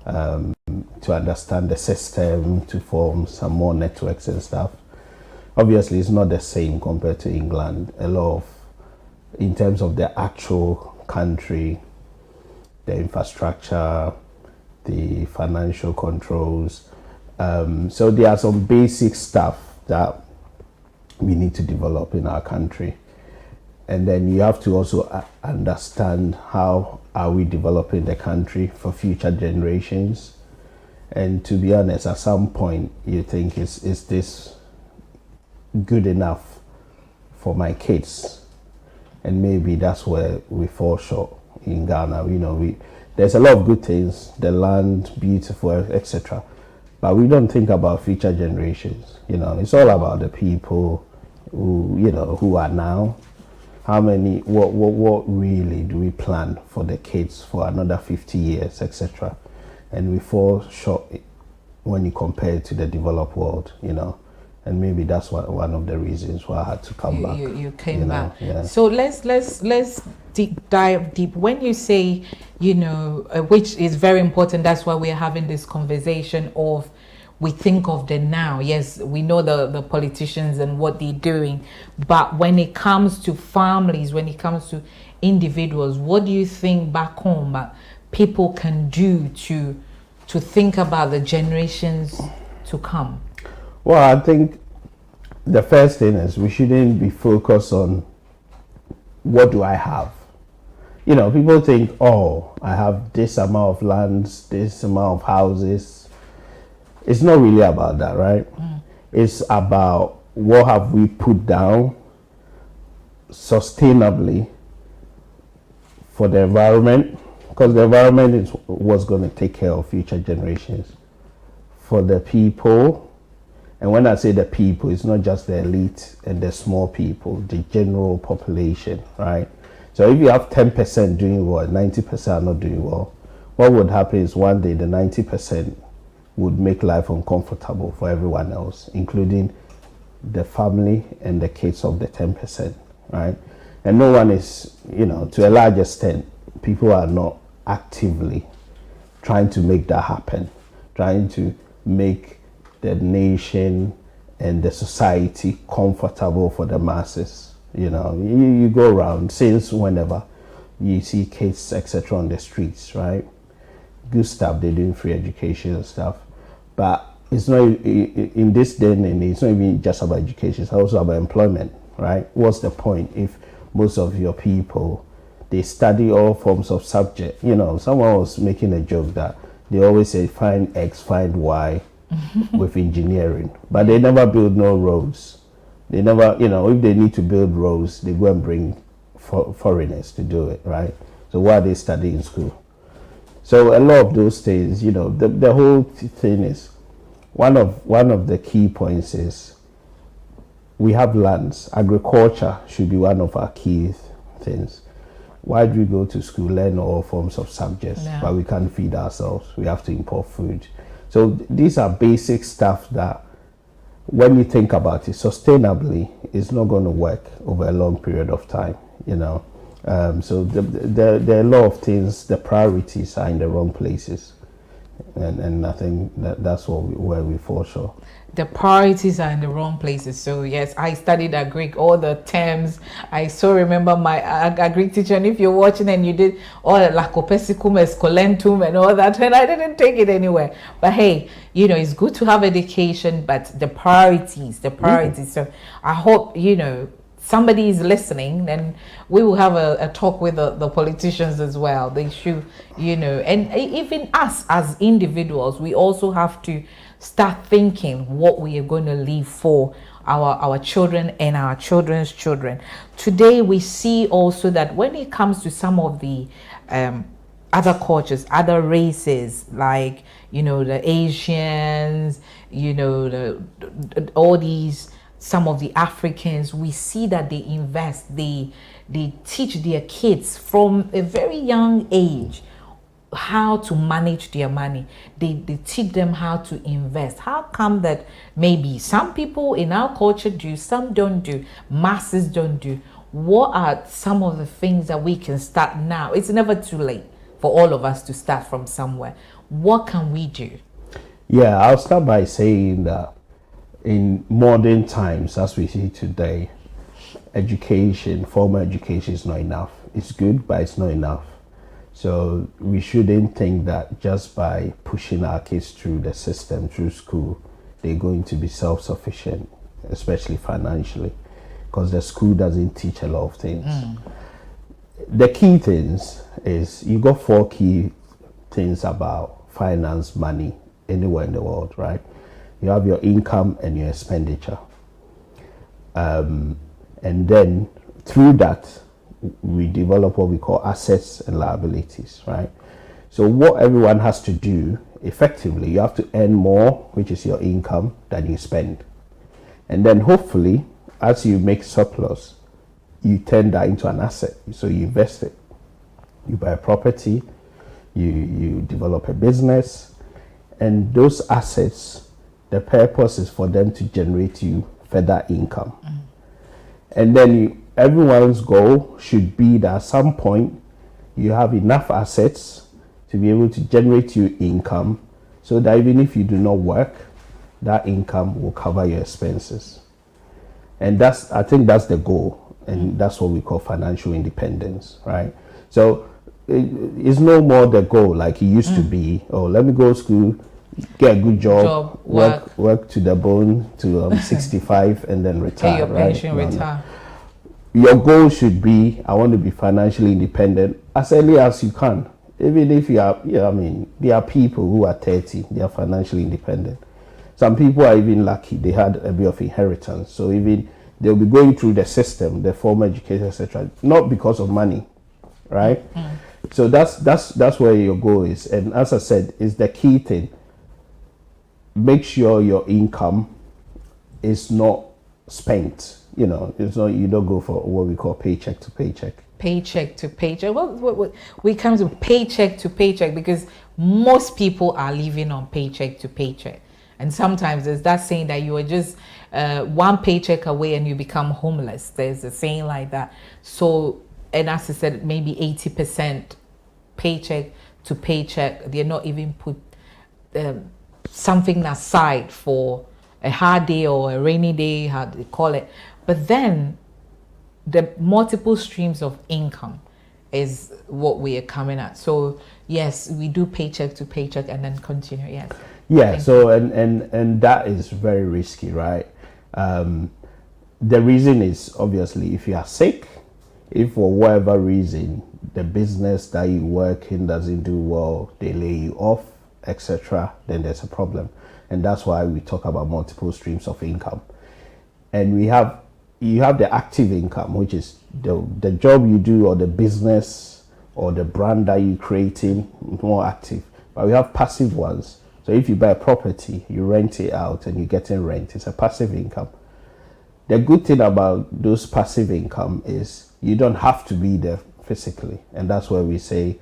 to understand the system, to form some more networks and stuff. Obviously, it's not the same compared to England. A lot of, in terms of the actual country, the infrastructure, the financial controls. So there are some basic stuff that we need to develop in our country. And then you have to also understand how are we developing the country for future generations. And to be honest, at some point you think, is this good enough for my kids? And maybe that's where we fall short in Ghana. You know, there's a lot of good things, the land, beautiful, etc. But we don't think about future generations. You know, it's all about the people who, you know, who are now. How many, what really do we plan for the kids for another 50 years, etc. And we fall short when you compare it to the developed world, you know. And maybe that's one of the reasons why I had to come back. You came back. Yeah. So let's dive deep. When you say, you know, which is very important, that's why we're having this conversation of, we think of the now. Yes, we know the politicians and what they're doing, but when it comes to families, when it comes to individuals, what do you think back home people can do to think about the generations to come? Well, I think the first thing is we shouldn't be focused on what do I have. You know, people think, oh, I have this amount of lands, this amount of houses. It's not really about that, right? It's about what have we put down sustainably for the environment, because the environment is what's going to take care of future generations. For the people, and when I say the people, it's not just the elite and the small people, the general population, right? So if you have 10% doing well, 90% are not doing well, what would happen is one day the 90% would make life uncomfortable for everyone else, including the family and the kids of the 10%, right? And no one is, you know, to a large extent, people are not actively trying to make that happen, trying to make the nation and the society comfortable for the masses. You know, you go around, since whenever you see kids, etc., on the streets, right? Good stuff, they're doing free education and stuff, but it's not, in this day and age, it's not even just about education, it's also about employment, right? What's the point if most of your people, they study all forms of subject? You know, someone was making a joke that they always say find X, find Y with engineering, but they never build no roads. They never, you know, if they need to build roads, they go and bring foreigners to do it, right? So why are they studying in school? So a lot of those things, you know, the whole thing is, one of the key points is we have lands. Agriculture should be one of our key things. Why do we go to school, learn all forms of subjects, but we can't feed ourselves? We have to import food. So these are basic stuff that, when you think about it sustainably, it's not going to work over a long period of time, you know. So there are a lot of things, the priorities are in the wrong places. And I think that's where we fall short. The priorities are in the wrong places. So yes, I studied Greek, all the terms. I so remember my Greek teacher, and if you're watching and you did all the lacopesicum, escolentum and all that, and I didn't take it anywhere. But hey, you know, it's good to have education, but the priorities. So I hope, you know, somebody is listening, and we will have a talk with the politicians as well. They should, you know, and even us as individuals, we also have to start thinking what we are going to leave for our children and our children's children. Today we see also that when it comes to some of the other cultures, other races, like, you know, the Asians, you know, all these, some of the Africans, we see that they invest, they teach their kids from a very young age how to manage their money. They teach them how to invest. How come that maybe some people in our culture do, some don't do, masses don't do? What are some of the things that we can start now? It's never too late for all of us to start from somewhere. what can we do? Yeah, I'll start by saying that in modern times, as we see today, education, formal education is not enough. It's good, but it's not enough. So we shouldn't think that just by pushing our kids through the system, through school, they're going to be self-sufficient, especially financially, because the school doesn't teach a lot of things. The key things is you got 4 key things about finance, money, anywhere in the world, right? You have your income and your expenditure. And then through that, we develop what we call assets and liabilities, right? So what everyone has to do effectively, you have to earn more, which is your income, than you spend. And then hopefully, as you make surplus, you turn that into an asset. So you invest it. You buy a property, you develop a business, and those assets, the purpose is for them to generate you further income. And then everyone's goal should be that at some point you have enough assets to be able to generate you income, so that even if you do not work, that income will cover your expenses. And I think that's the goal, and that's what we call financial independence, right? So it's no more the goal like it used to be. Oh, let me go to school, get a good job, work to the bone to 65 and then retire. Pay your right? pension, retire. Your goal should be, I want to be financially independent as early as you can. Even if you are, there are people who are 30, they are financially independent. Some people are even lucky, they had a bit of inheritance. So even they'll be going through the system, the formal education, etc., not because of money, right? So that's where your goal is. And as I said, is the key thing. Make sure your income is not spent. It's not, you don't go for what we call paycheck to paycheck. Paycheck to paycheck. What we come to paycheck to paycheck, because most people are living on paycheck to paycheck. And sometimes there's that saying that you are just one paycheck away and you become homeless. There's a saying like that. So, and as I said, maybe 80% paycheck to paycheck. They're not even put something aside for a hard day or a rainy day, how do they call it. But then the multiple streams of income is what we are coming at. So yes, we do paycheck to paycheck and then continue. Yes. Yeah. So and that is very risky, right? The reason is obviously if you are sick, if for whatever reason the business that you work in doesn't do well, they lay you off, etc., then there's a problem. And that's why we talk about multiple streams of income. And you have the active income, which is the job you do or the business or the brand that you're creating, more active. But we have passive ones. So if you buy a property, you rent it out and you're getting rent, it's a passive income. The good thing about those passive income is you don't have to be there physically. And that's where we say,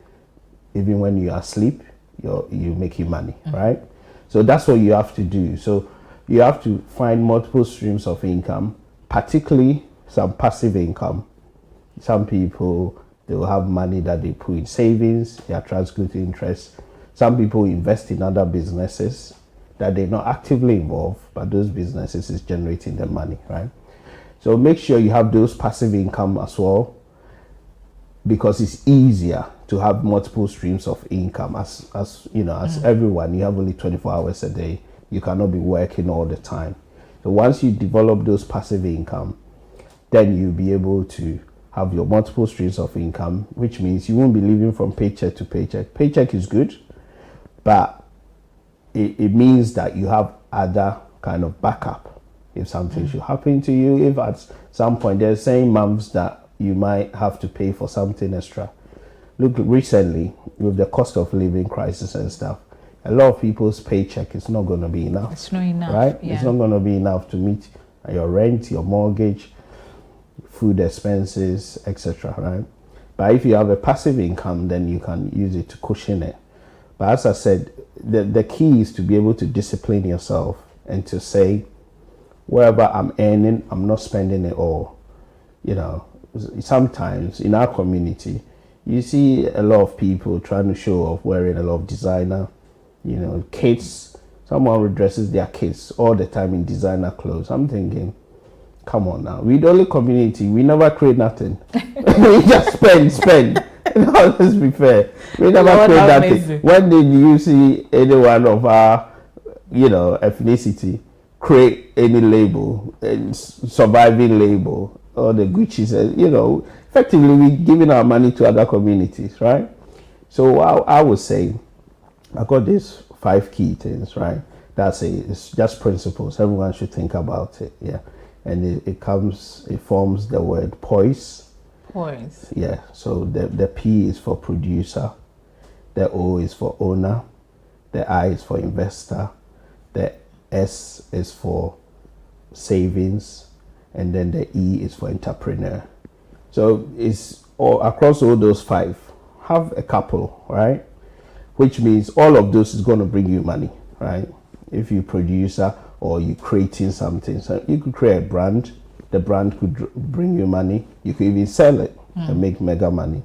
even when you are asleep, you're making money, right? So that's what you have to do. So you have to find multiple streams of income, particularly some passive income. Some people, they will have money that they put in savings, they attract good interest. Some people invest in other businesses that they're not actively involved, but those businesses is generating the money, right? So make sure you have those passive income as well, because it's easier to have multiple streams of income. As everyone, you have only 24 hours a day. You cannot be working all the time. So once you develop those passive income, then you'll be able to have your multiple streams of income, which means you won't be living from paycheck to paycheck. Paycheck is good, but it means that you have other kind of backup if something should happen to you. If at some point they're saying months that you might have to pay for something extra. Look, recently with the cost of living crisis and stuff, a lot of people's paycheck is not going to be enough. It's not enough, right? Yeah. It's not going to be enough to meet your rent, your mortgage, food expenses, etc. Right? But if you have a passive income, then you can use it to cushion it. But as I said, the key is to be able to discipline yourself and to say, wherever I'm earning, I'm not spending it all. Sometimes in our community, you see a lot of people trying to show off wearing a lot of designer, You know, kids, someone who dresses their kids all the time in designer clothes. I'm thinking, come on now. We're the only community. We never create nothing. We just spend. No, let's be fair. We never create nothing. Amazing. When did you see any one of our, ethnicity create any label, surviving label, or the Gucci's, effectively we're giving our money to other communities, right? So I would say, I got these 5 key things, right? It's just principles. Everyone should think about it, yeah. And it forms the word poise. Poise. Yeah, so the P is for producer, the O is for owner, the I is for investor, the S is for savings, and then the E is for entrepreneur. So it's all across all those 5. Have a couple, right? Which means all of those is going to bring you money, right? If you're producer or you're creating something, so you could create a brand. The brand could bring you money. You could even sell it and make mega money.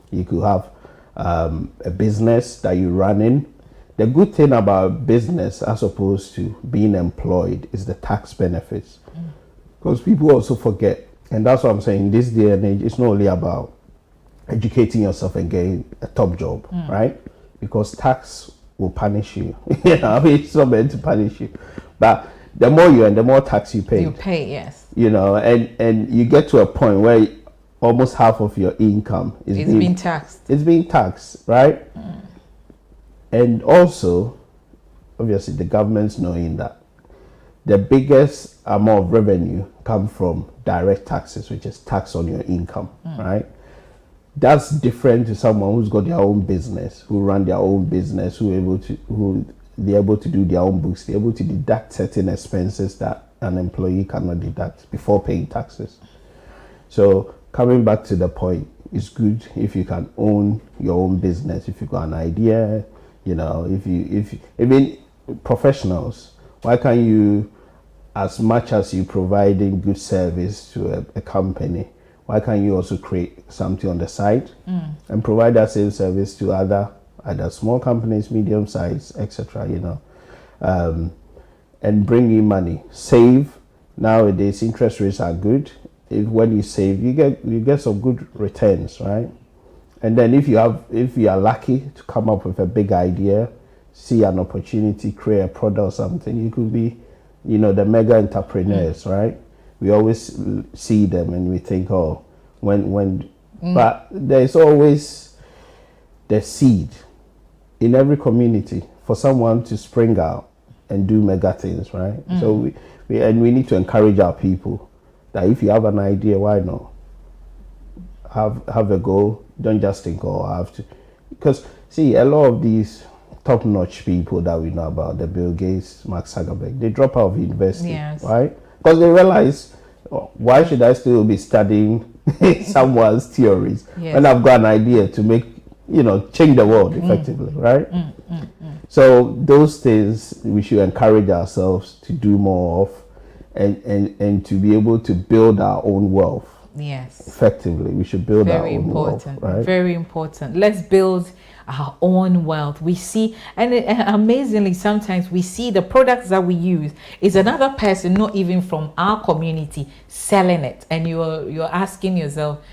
You could have a business that you're running. The good thing about business as opposed to being employed is the tax benefits. Because people also forget, and that's what I'm saying, this day and age, it's not only about educating yourself and getting a top job, right? Because tax will punish you. It's not meant to punish you. But the more you earn, the more tax you pay. You pay, yes. And you get to a point where almost half of your income is being taxed. It's being taxed, right? And also, obviously, the government's knowing that the biggest amount of revenue come from direct taxes, which is tax on your income, right? That's different to someone who's got their own business, who run their own business, who they're able to do their own books, they're able to deduct certain expenses that an employee cannot deduct before paying taxes. So coming back to the point, it's good if you can own your own business, if you've got an idea, even professionals, why can't you, as much as you're providing good service to a company, why can't you also create something on the side and provide that same service to other small companies, medium size, etc. And bring in money. Save. Nowadays, interest rates are good. When you save, you get some good returns, right? And then if you are lucky to come up with a big idea, see an opportunity, create a product or something, you could be, the mega entrepreneurs, right? We always see them and we think, but there's always the seed in every community for someone to spring out and do mega things, right? So we need to encourage our people that if you have an idea, why not? Have a goal. Don't just think, I have to. Because, see, a lot of these top-notch people that we know about, the Bill Gates, Mark Zuckerberg, they drop out of university, right? Because they realize, why should I still be studying someone's theories when I've got an idea to make, change the world effectively, right? So those things we should encourage ourselves to do more of and to be able to build our own wealth. Yes. Effectively, we should build our own wealth. Right? Very important. Let's build our own wealth. We see, and amazingly, sometimes we see the products that we use is another person, not even from our community, selling it, and you're asking yourself,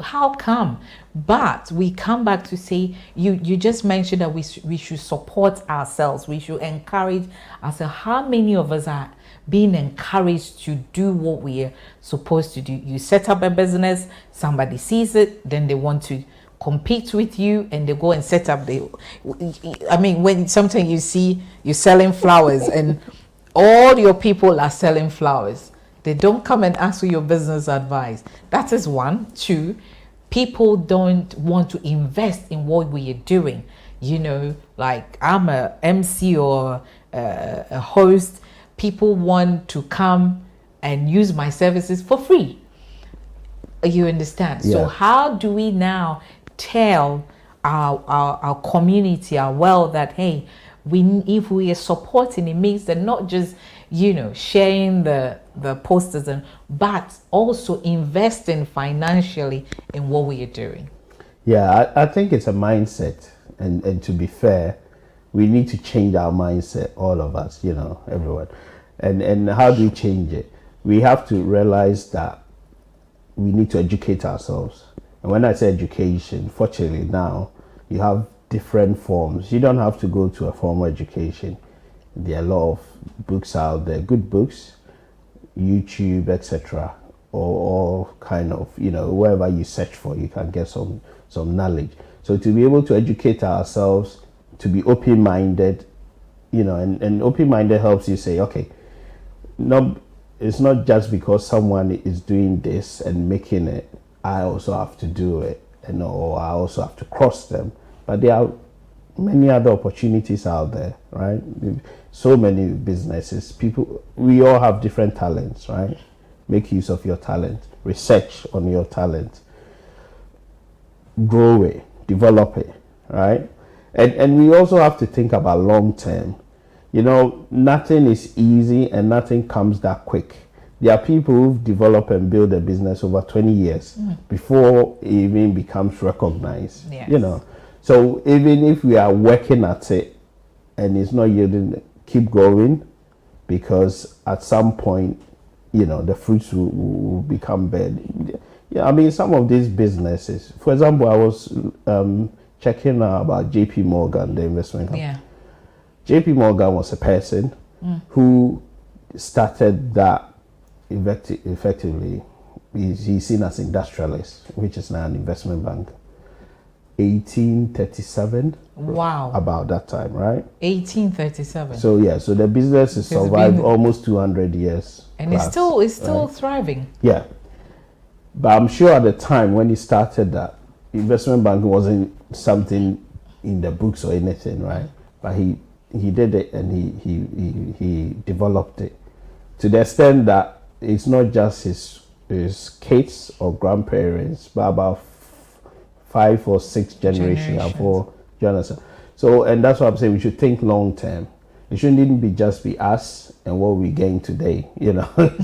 how come? But we come back to say, you just mentioned that we should support ourselves. We should encourage ourselves. How many of us are being encouraged to do what we are supposed to do? You set up a business, somebody sees it, then they want to compete with you and they go and set up when sometimes you see you're selling flowers and all your people are selling flowers, they don't come and ask for your business advice. That is 1. 2, people don't want to invest in what we are doing. Like I'm a MC or a host, people want to come and use my services for free. You understand? Yeah. So how do we now tell our community, our world, that hey, if we are supporting, it means that not just sharing the posters but also investing financially in what we are doing? I think it's a mindset, and to be fair, we need to change our mindset, all of us, everyone. And how do we change it? We have to realize that we need to educate ourselves. And when I say education, fortunately now you have different forms. You don't have to go to a formal education. There are a lot of books out there, good books, YouTube, etc., or kind of, wherever you search for, you can get some knowledge. So to be able to educate ourselves, to be open-minded, and open-minded helps you say, okay, it's not just because someone is doing this and making it, I also have to do it, or I also have to cross them. But there are many other opportunities out there, right? So many businesses, people, we all have different talents, right? Make use of your talent, research on your talent, grow it, develop it, right? And we also have to think about long term. Nothing is easy and nothing comes that quick. There are people who've developed and built a business over 20 years before it even becomes recognized. Yes. So even if we are working at it and it's not yielding, keep going, because at some point, the fruits will become bad. Yeah, I mean, some of these businesses, for example, I was checking out about JP Morgan, the investment company. Yeah. JP Morgan was a person who started that effectively. He's seen as industrialist, which is now an investment bank. 1837. Wow. About that time, right? 1837. So yeah, so the business has survived almost 200 years. And plus, it's still right? thriving. Yeah. But I'm sure at the time when he started that, investment banking wasn't something in the books or anything, right? But he did it and he developed it to the extent that it's not just his kids or grandparents, but about 5 or 6 generations. For Jonathan. So, and that's what I'm saying, we should think long term. It shouldn't even just be us and what we gain today,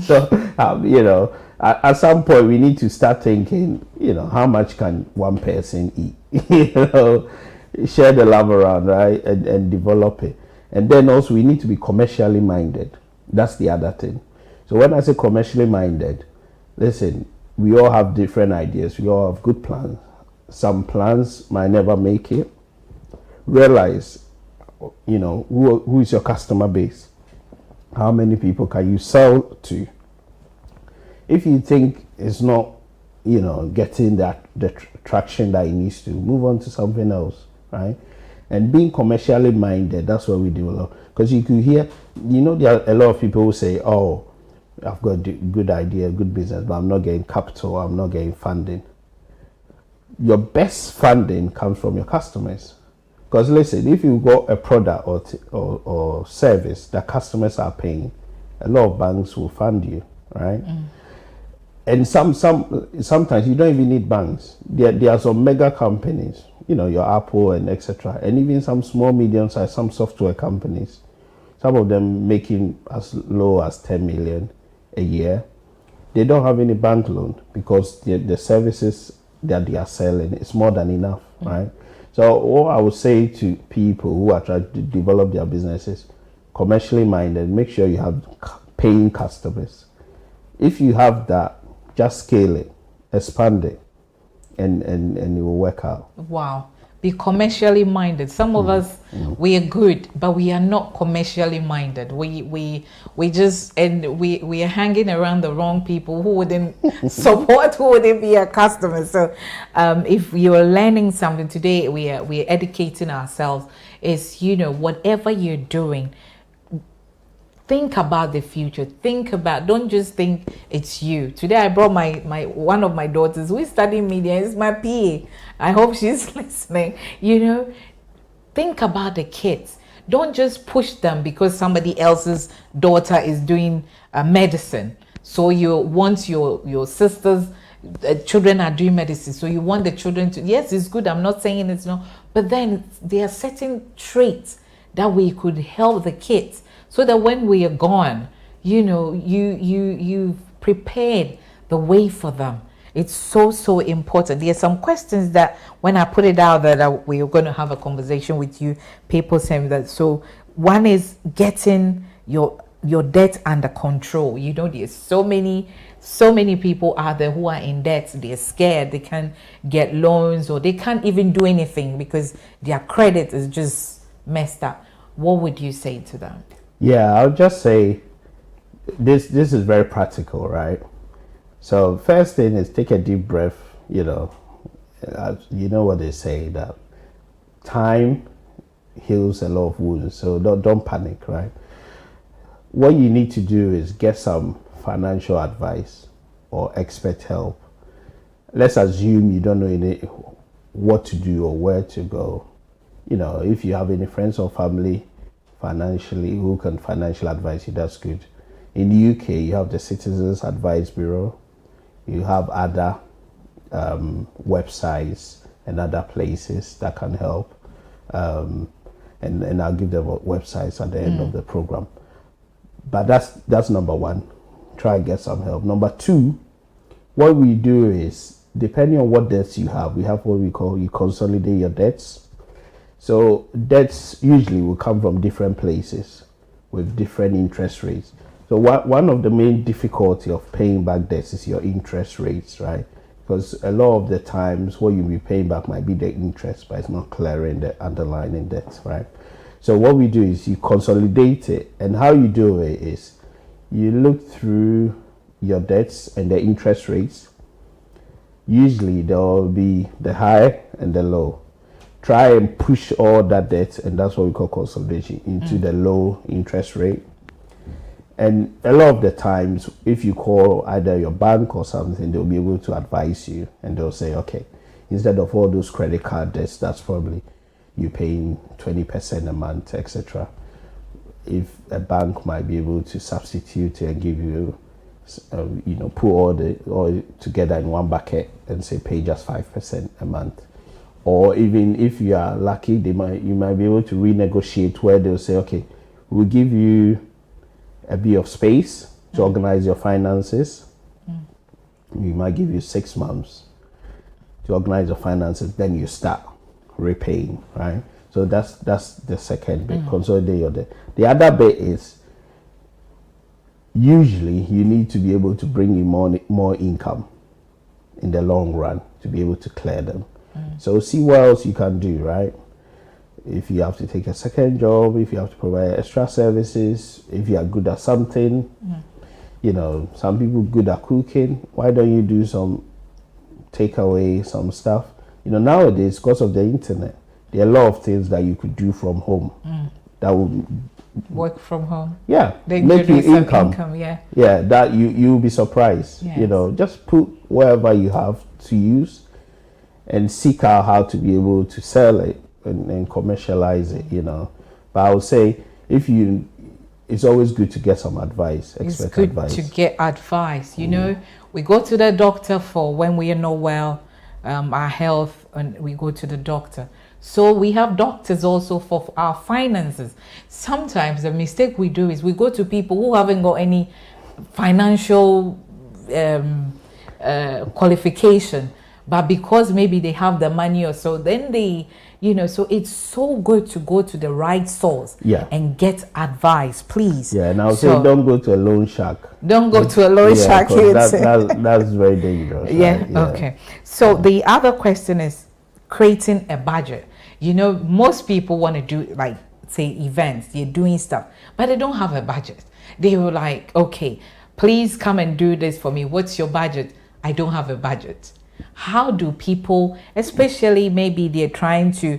So, at some point we need to start thinking, how much can one person eat? Share the love around, right? And develop it. And then also we need to be commercially minded. That's the other thing. So when I say commercially minded, listen, we all have different ideas. We all have good plans. Some plans might never make it. Realize, who is your customer base? How many people can you sell to? If you think it's not, getting the traction that it needs to, move on to something else, right? And being commercially minded, that's what we develop. Because you could hear, there are a lot of people who say, oh, I've got a good idea, good business, but I'm not getting capital, I'm not getting funding. Your best funding comes from your customers. Because listen, if you've got a product or service that customers are paying, a lot of banks will fund you, right? And sometimes you don't even need banks. There are some mega companies, your Apple and etc. And even some small, medium-sized, some software companies, some of them making as low as 10 million a year. They don't have any bank loan because the services that they are selling is more than enough, right? So what I would say to people who are trying to develop their businesses, commercially minded, make sure you have paying customers. If you have that, just scale it, expand it, and it will work out. Wow. Be commercially minded. Some of us, we are good, but we are not commercially minded. We are hanging around the wrong people who wouldn't support, who wouldn't be our customers. So if you are learning something today, we are educating ourselves. Is whatever you're doing, think about the future. Don't just think it's you. Today I brought my one of my daughters who is studying media. It's my PA. I hope she's listening. Think about the kids. Don't just push them because somebody else's daughter is doing medicine. So you want your sisters, children are doing medicine. So you want the children to, yes, it's good. I'm not saying it's not, but then there are certain traits that we could help the kids. So that when we are gone, you've prepared the way for them. It's so important. There's some questions that when I put it out there that we're going to have a conversation with you, people saying that. So one is getting your debt under control. You know, there's so many people out there who are in debt. They're scared. They can't get loans, or they can't even do anything because their credit is just messed up. What would you say to them? Yeah, I'll just say this is very practical, right? So first thing is take a deep breath. You know what they say, that time heals a lot of wounds. So don't panic, right? What you need to do is get some financial advice or expert help. Let's assume you don't know what to do or where to go. You know, if you have any friends or family financially who can financially advise you, that's good. In the UK, you have the Citizens Advice Bureau. You have other websites and other places that can help. And I'll give them websites at the end of the program. But that's number one. Try and get some help. Number two, what we do is, depending on what debts you have, we have what we call, you consolidate your debts. So debts usually will come from different places with different interest rates. So one of the main difficulty of paying back debts is your interest rates, right? Because a lot of the times what you'll be paying back might be the interest, but it's not clearing the underlying debts, right? So what we do is you consolidate it, and how you do it is you look through your debts and the interest rates. Usually there will be the high and the low. Try and push all that debt, and that's what we call consolidation, into the low interest rate. And a lot of the times, if you call either your bank or something, they'll be able to advise you, and they'll say, okay, instead of all those credit card debts, that's probably you paying 20% a month, etc. If a bank might be able to substitute and give you, put all together in one bucket and say pay just 5% a month. Or even if you are lucky, you might be able to renegotiate where they'll say, okay, we'll give you a bit of space to organize your finances. We might give you 6 months to organize your finances, then you start repaying, right? So that's the second bit. Consolidate your debt. The other bit is usually you need to be able to bring in more income in the long run to be able to clear them. So see what else you can do, right? If you have to take a second job, if you have to provide extra services, if you are good at something, some people good at cooking, why don't you do some takeaway, some stuff? Nowadays, because of the internet, there are a lot of things that you could do from home that will work from home. Yeah, they make you income. Yeah, that you'll be surprised. Yes. Just put wherever you have to use and seek out how to be able to sell it and commercialize it. But I would say it's always good to get some advice, expert advice. It's good to get advice. We go to the doctor for when we are not well, our health, and we go to the doctor. So we have doctors also for our finances. Sometimes the mistake we do is we go to people who haven't got any financial qualification, but because maybe they have the money or so, then they, so it's so good to go to the right source and get advice, please. Yeah, and I'll say don't go to a loan shark. Don't go to a loan shark. That's very dangerous. Yeah, right? Yeah. Okay. So the other question is creating a budget. Most people want to do, like, say, events. They're doing stuff, but they don't have a budget. They were like, okay, please come and do this for me. What's your budget? I don't have a budget. How do people, especially maybe they're trying to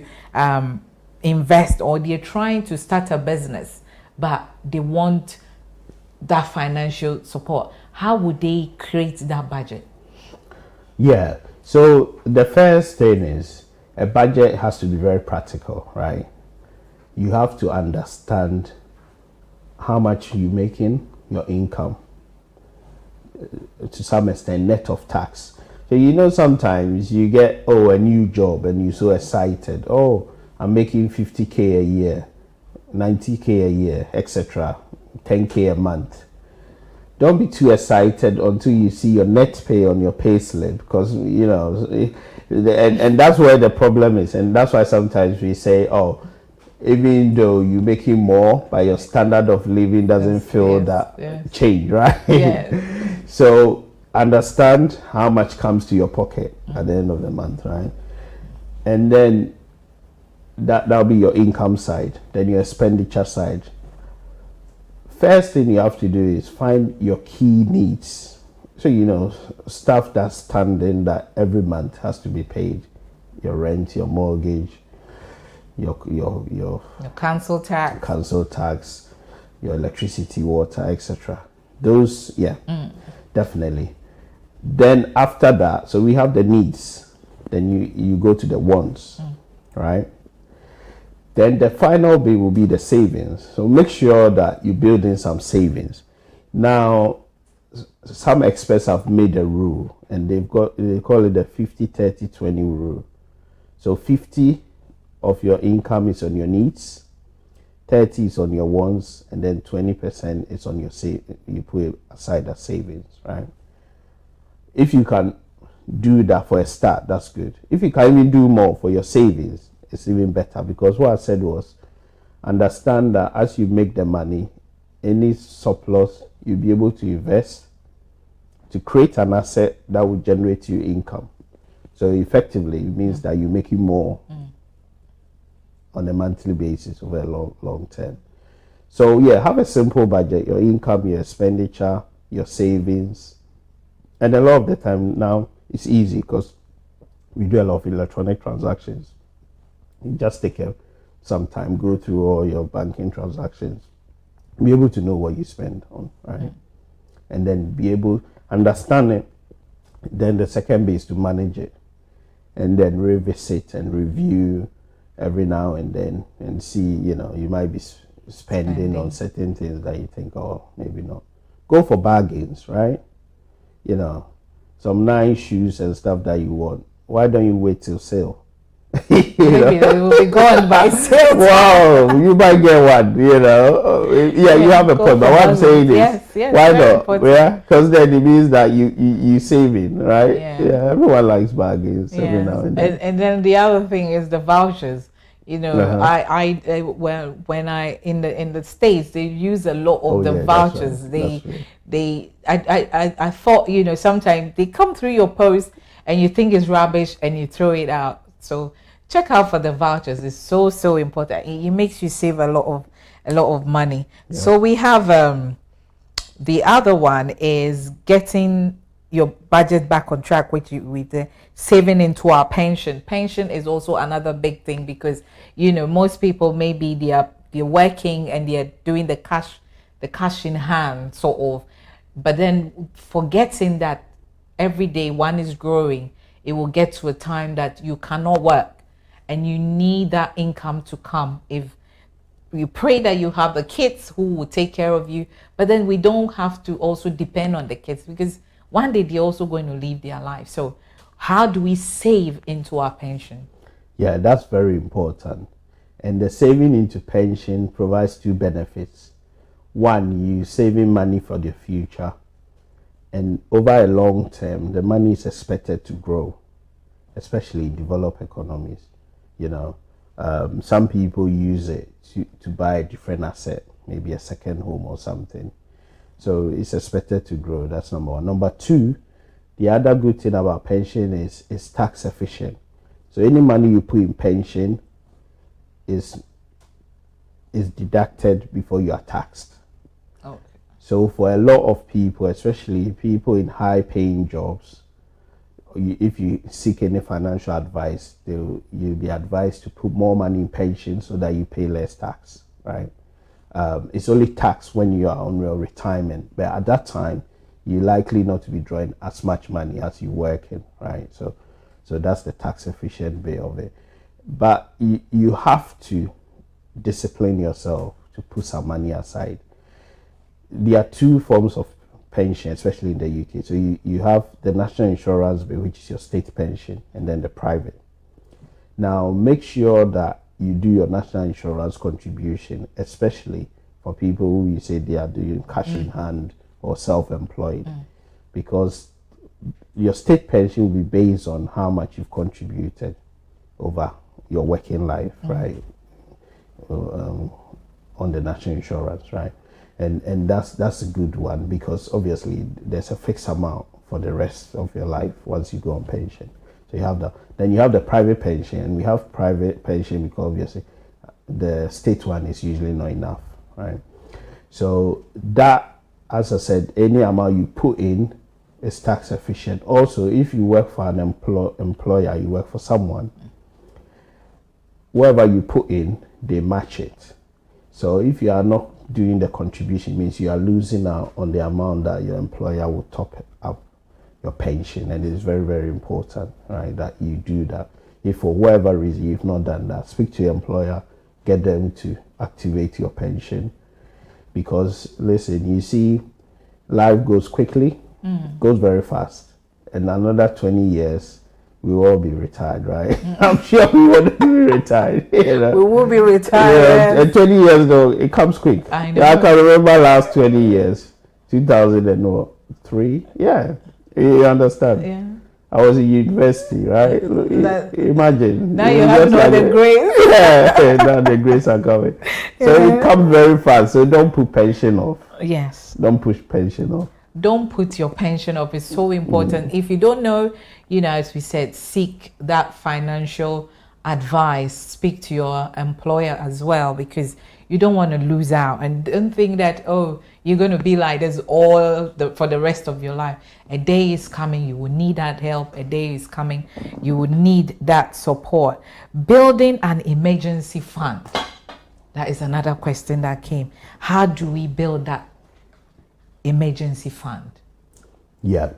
invest or they're trying to start a business, but they want that financial support, how would they create that budget? Yeah, so the first thing is a budget has to be very practical, right? You have to understand how much you're making, your income, to some extent, net of tax. So sometimes you get a new job and you're so excited. Oh, I'm making 50K a year, 90K a year, etc., 10K a month. don't be too excited until you see your net pay on your pay slip, because and that's where the problem is. And that's why sometimes we say, oh, even though you're making more, but your standard of living doesn't feel that change, right? Yes. So understand how much comes to your pocket at the end of the month, right? And then that'll be your income side. Then your expenditure side. First thing you have to do is find your key needs. So stuff that's standing that every month has to be paid. Your rent, your mortgage, your council tax, your electricity, water, etc. Those, definitely. Then after that, so we have the needs. Then you go to the wants, right? Then the final bit will be the savings. So make sure that you build in some savings. Now, some experts have made a rule, and they call it the 50-30-20 rule. So 50 of your income is on your needs, 30 is on your wants, and then 20% is on your you put aside as savings, right? If you can do that for a start, that's good. If you can even do more for your savings, it's even better, because what I said was, understand that as you make the money, any surplus, you'll be able to invest to create an asset that will generate you income. So effectively, it means that you're making more on a monthly basis over a long term. So have a simple budget: your income, your expenditure, your savings. And a lot of the time now, it's easy because we do a lot of electronic transactions. You just take some time, go through all your banking transactions, be able to know what you spend on, right? And then be able to understand it. Then the second bit is to manage it, and then revisit and review every now and then, and see, you might be spending on certain things that you think, oh, maybe not. Go for bargains, right? Some nice shoes and stuff that you want. Why don't you wait till sale? Maybe they will be gone by sale. Wow, you might get one, you have a point. But what I'm saying is, why not? Yeah, because then it means that you saving, right? Yeah, everyone likes bargains every now and then. And then the other thing is the vouchers. When I in the States, they use a lot of the vouchers. I thought, sometimes they come through your post and you think it's rubbish and you throw it out. So check out for the vouchers. It's so important. It makes you save a lot of money. Yeah. So we have the other one is getting your budget back on track, with saving into our pension. Pension is also another big thing, because most people, maybe they're working and they're doing the cash in hand sort of, but then forgetting that every day one is growing. It will get to a time that you cannot work and you need that income to come. If you pray that you have the kids who will take care of you, but then we don't have to also depend on the kids, because one day they're also going to live their life. So how do we save into our pension? Yeah, that's very important. And the saving into pension provides two benefits. One, you saving money for the future. And over a long term, the money is expected to grow, especially in developed economies. Some people use it to buy a different asset, maybe a second home or something. So it's expected to grow. That's number one. Number two, the other good thing about pension is tax efficient. So any money you put in pension is deducted before you are taxed. Okay. So for a lot of people, especially people in high paying jobs, if you seek any financial advice, you'll be advised to put more money in pension so that you pay less tax, right? It's only tax when you are on your retirement, but at that time, you're likely not to be drawing as much money as you're working, right? So that's the tax efficient way of it. But you have to discipline yourself to put some money aside. There are two forms of pension, especially in the UK. So you have the national insurance bill, which is your state pension, and then the private. Now, make sure that you do your national insurance contribution, especially for people who you say they are doing cash in hand or self-employed, because your state pension will be based on how much you've contributed over your working life, right? On the national insurance, right? And that's a good one, because obviously there's a fixed amount for the rest of your life once you go on pension. So you have that. Then you have the private pension, and we have private pension because obviously the state one is usually not enough, right? So that, as I said, any amount you put in is tax efficient. Also, if you work for an employer, you work for someone, whatever you put in, they match it. So if you are not doing the contribution, it means you are losing out on the amount that your employer will top up your pension. And it is very, very important, right, that you do that. If for whatever reason you've not done that, speak to your employer, get them to activate your pension. Because listen, you see, life goes quickly, goes very fast. And another 20 years, we will all be retired, right? I'm sure we want to be retired. You know? We will be retired. Yeah, and 20 years though, it comes quick. I know. I can remember last 20 years, 2003. Yeah, you understand? Yeah. I was in university, right? Imagine. Now you have no the grace. Yeah, now the grace are coming. So it comes very fast. So don't put pension off. Yes. Don't push pension off. Don't put your pension off. It's so important. If you don't know, as we said, seek that financial advice. Speak to your employer as well, because you don't want to lose out. And don't think that, you're going to be like this for the rest of your life. A day is coming, you will need that help. A day is coming, you will need that support. Building an emergency fund. That is another question that came. How do we build that emergency fund? Yeah.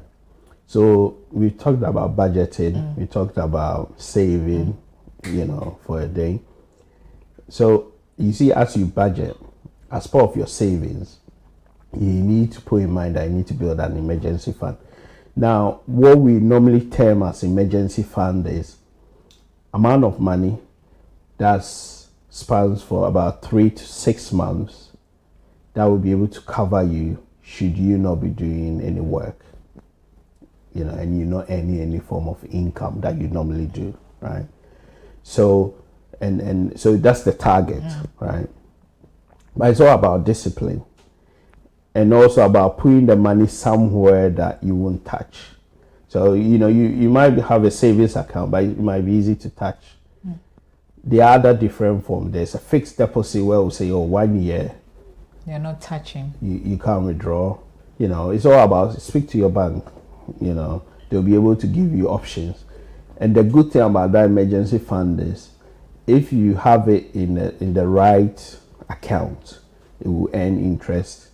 So we talked about budgeting. We talked about saving, for a day. So you see, as you budget, as part of your savings, you need to put in mind that you need to build an emergency fund. Now, what we normally term as emergency fund is amount of money that spans for about 3 to 6 months that will be able to cover you should you not be doing any work, and you're not earning any form of income that you normally do, right? So, and so that's the target, right? But it's all about discipline, and also about putting the money somewhere that you won't touch. So, you might have a savings account, but it might be easy to touch. The other different form, there's a fixed deposit where we'll say, 1 year. You're not touching. You can't withdraw. It's all about, speak to your bank. They'll be able to give you options. And the good thing about that emergency fund is, if you have it in the right account, it will earn interest.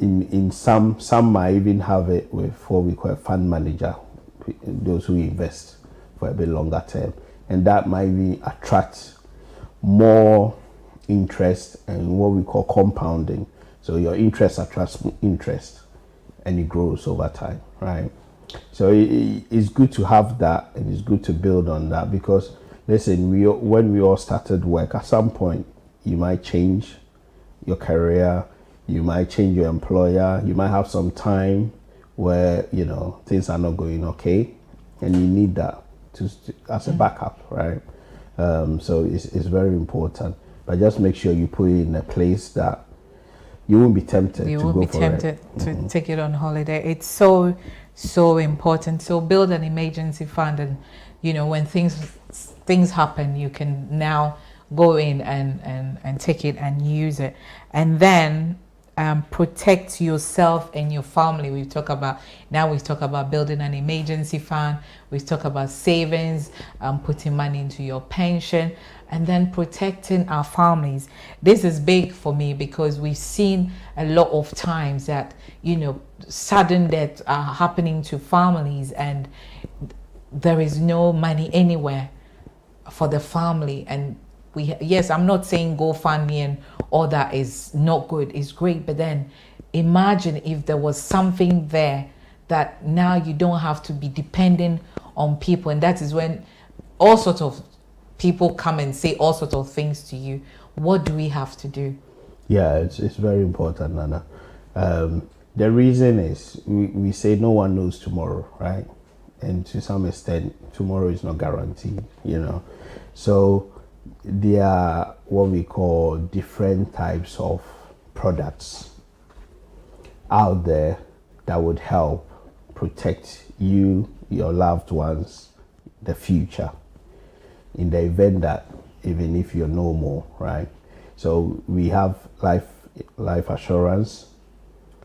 In some might even have it with what we call a fund manager, those who invest for a bit longer term, and that might be attract more interest and what we call compounding. So your interest attracts interest, and it grows over time, right? So it's good to have that, and it's good to build on that, because listen, when we all started work, at some point you might change your career, you might change your employer, you might have some time where things are not going okay, and you need that as a backup, right? So it's very important, but just make sure you put it in a place that you won't be tempted to go for it. You won't be tempted to take it on holiday. It's so important. So build an emergency fund, and when things happen, you can now go in and take it and use it. And then protect yourself and your family. We've talked about building an emergency fund. We've talked about savings, putting money into your pension, and then protecting our families. This is big for me, because we've seen a lot of times that sudden deaths are happening to families, and there is no money anywhere for the family. And yes, I'm not saying GoFundMe and all that is not good, it's great, but then imagine if there was something there that now you don't have to be depending on people. And that is when all sorts of people come and say all sorts of things to you. What do we have to do? Yeah, it's very important, Nana. The reason is we say no one knows tomorrow, right? And to some extent, tomorrow is not guaranteed, you know. So there are what we call different types of products out there that would help protect you, your loved ones, the future, in the event that even if you're no more, right? So we have life assurance,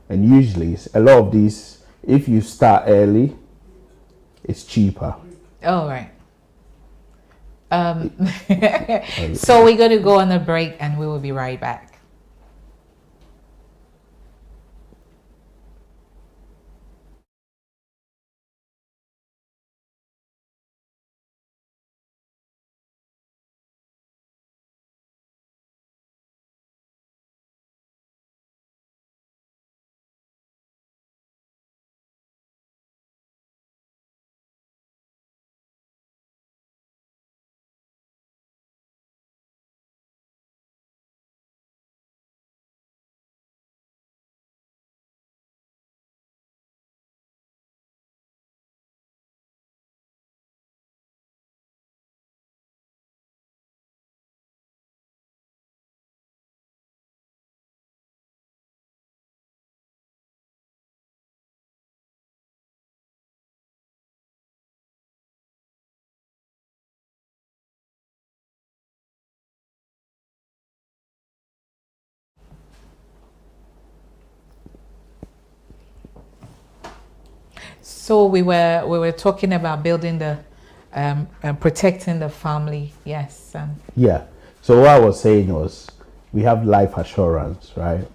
and usually a lot of these, if you start early, it's cheaper. All right. So we're going to go on a break and we will be right back. So we were talking about building the protecting the family. Yes. Yeah. So what I was saying was we have life assurance, right?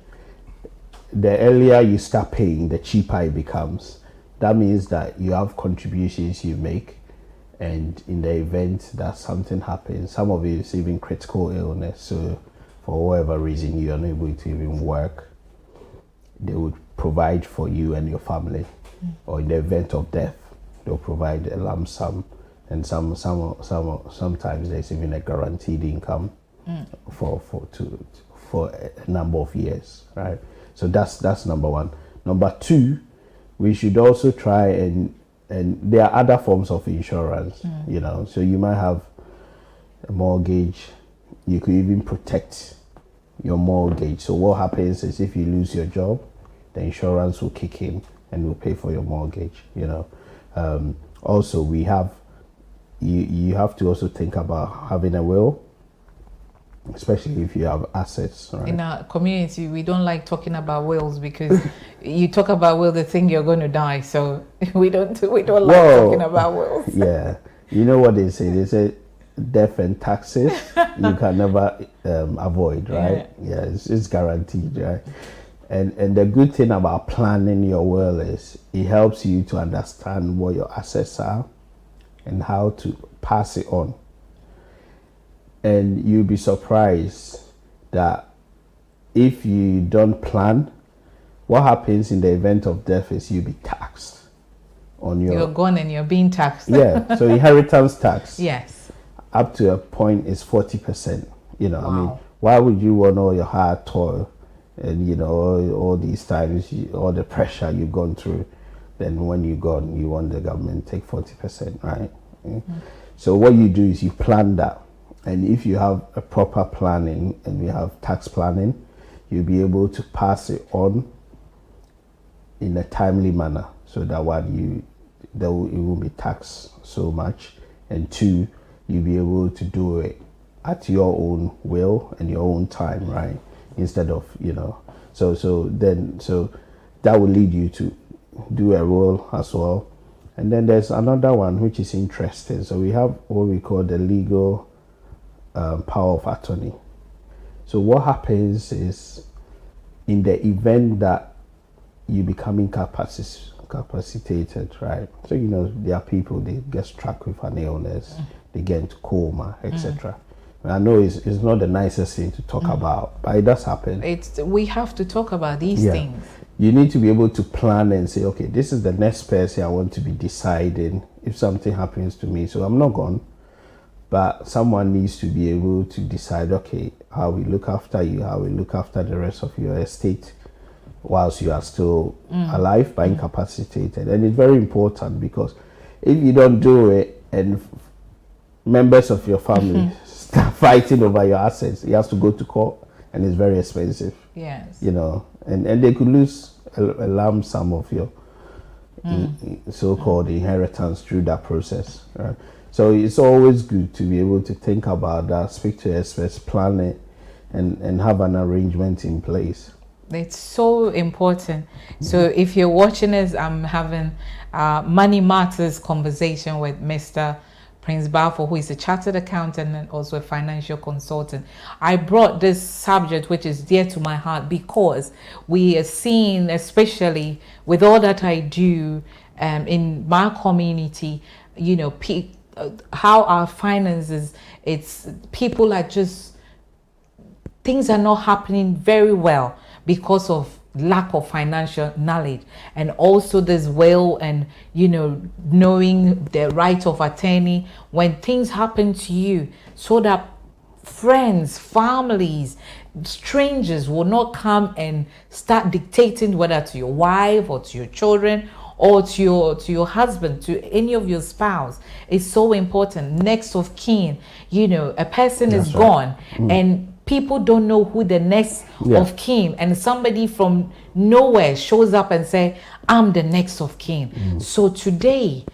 The earlier you start paying, the cheaper it becomes. That means that you have contributions you make, and in the event that something happens, some of it is even critical illness. So for whatever reason you're unable to even work, they would provide for you and your family. Or in the event of death, they'll provide a lump sum, and sometimes there's even a guaranteed income for a number of years, right? So that's number one. Number two, we should also try and there are other forms of insurance, you know. So you might have a mortgage, you could even protect your mortgage. So what happens is if you lose your job, the insurance will kick in and will pay for your mortgage, you know. Also, we have you have to also think about having a will, especially if you have assets, right? In our community, we don't like talking about wills because you talk about will, they think you're going to die. So we don't like talking about wills. Yeah, you know what they say? They say death and taxes you can never avoid, right? Yeah, it's guaranteed, right? And the good thing about planning your will is it helps you to understand what your assets are and how to pass it on. And you'll be surprised that if you don't plan, what happens in the event of death is you'll be taxed on your... You're gone and you're being taxed. Yeah, so inheritance tax. Yes. Up to a point is 40%. You know, wow. I mean, why would you want all your hard toil and, you know, all these times, all the pressure you've gone through, then when you're gone, you want the government to take 40%, right? So what you do is you plan that. And if you have a proper planning and you have tax planning, you'll be able to pass it on in a timely manner, so that it won't be taxed so much, and two, you'll be able to do it at your own will and your own time, right? Instead of, you know, so that will lead you to do a will as well. And then there's another one which is interesting. So we have what we call the legal power of attorney. So what happens is, in the event that you become incapacitated, right? So, you know, there are people, they get struck with an illness, they get into coma, etc. I know it's not the nicest thing to talk about, but it does happen. We have to talk about these things. You need to be able to plan and say, okay, this is the next person I want to be deciding if something happens to me. So I'm not gone, but someone needs to be able to decide, okay, how we look after you, how we look after the rest of your estate, whilst you are still alive but incapacitated. And it's very important, because if you don't do it and members of your family start fighting over your assets, you have to go to court, and it's very expensive. Yes. You know, and they could lose a lump sum of your so-called inheritance through that process. Right? So it's always good to be able to think about that, speak to experts, plan it, and have an arrangement in place. It's so important. So if you're watching this, I'm having Money Matters conversation with Mr. Prince Baffour, who is a chartered accountant and also a financial consultant. I brought this subject, which is dear to my heart, because we are seeing, especially with all that I do in my community, you know, how our finances, it's people are just, things are not happening very well because of lack of financial knowledge, and also this will, and you know, knowing the right of attorney when things happen to you, so that friends, families, strangers will not come and start dictating, whether to your wife or to your children or to your husband, to any of your spouse. It's so important. Next of kin, you know, a person is gone and people don't know who the next of kin, and somebody from nowhere shows up and say, I'm the next of kin. So today,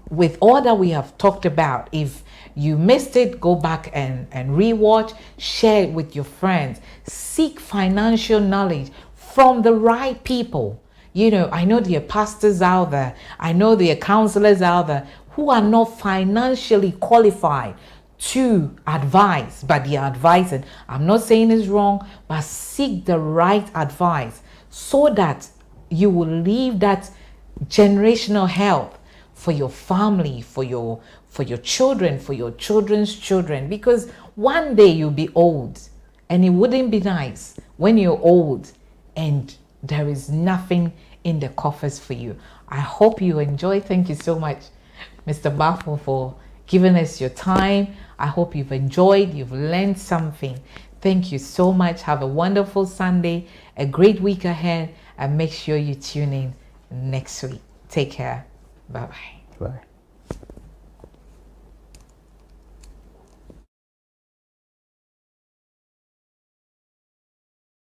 with all that we have talked about, if you missed it, go back and rewatch, share it with your friends, seek financial knowledge from the right people. You know, I know there are pastors out there, I know there are counselors out there who are not financially qualified to advise, but they are advising. I'm not saying it's wrong, but seek the right advice so that you will leave that generational health for your family, for your children, for your children's children, because one day you'll be old, and it wouldn't be nice when you're old and there is nothing in the coffers for you. I hope you enjoy. Thank you so much, Mr. Baffour, for giving us your time. I hope you've enjoyed, you've learned something. Thank you so much. Have a wonderful Sunday, a great week ahead, and make sure you tune in next week. Take care. Bye-bye. Bye.